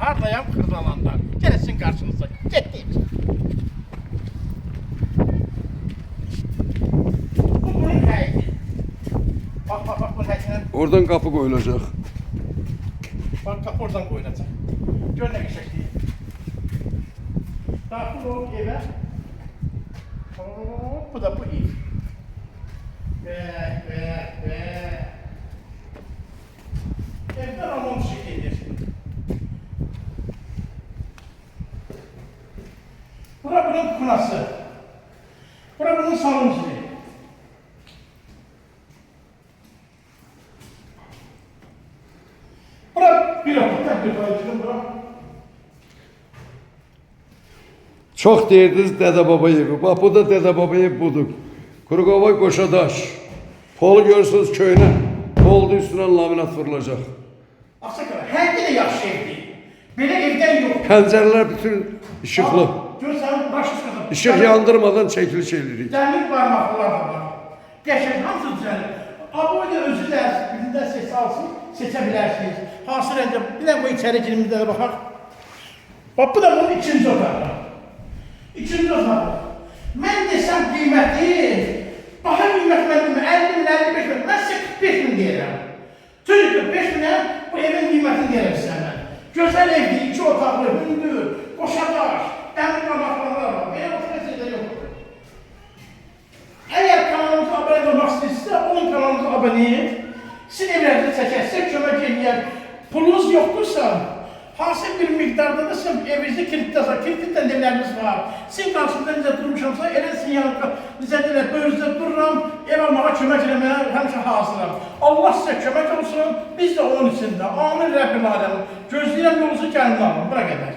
hardayam Kırdalan'da. Gelsin karşınıza. Gittik. Bu bunun həyəti. Bak bunun həyətinin. Oradan kapı koyulacak. Bak kapı oradan koyulacak. Gör ne geçecek diye. Daxil ol evə. Bu da bu ev. Ve. Evden almam şekildir. Bura bunun kunası. Bura bunun salon zili. Bura bir okulda bir bayıcının bura. Çok deyirdiniz Dede Baba evi. Bak bu da Dede Baba evi budur. Kurukovay Koşadaş. Polu görürsünüz köyüne. Poldu üstüne laminat vurulacak. Aksakala, her de yaxşı evdir. Belə evdən yox. Pencereler bütün ışıklı. Görsən, baş üstə. Işık yandırmadan çekiliş edirik. Dəmir barmaqlar da var. Qəşəng, hamısı düzəlir. Aboyda özü də birindən ses alsın, seçə bilərsiniz. Hasır əncə, bir də bu içəri girimizdə də baxaq. Bax, bu da bunun ikinci otağı. İkinci otağı. Mən desəm qiyməti, baha qiymət mən demə, 50 min, 55 min, mən sizə 45 min deyirəm. Çünki 45 minə bu evin qiymətini deyirəm sizə mən. Gözəl evdir, 2 otaqlı, hündür, qoşadaş, dəmir barmaqları var. Belə oturasınızda yoxdur. Əgər kanalımıza abone olmaq istəyirsinizsə, onun kanalımıza abone et. Sizin evlərinizi çəkərsə, kömək eləyər. Pulunuz yoxdursa, hansı bir miqdarda da sizin evinizdə kilitləsə, kilitlədən evləriniz var. Sizin qarşısında necə durmuşamsa, elə sizin yanında, necə deyilər, böyünüzdə dururam, ev almağa kömək eləməyə həmişə hazıram. Allah sizə kömək olsun, biz də onun içində. Amin Rəbbim aləm. Gözləyirəm yolunuzu gəlin alın, bura qədər.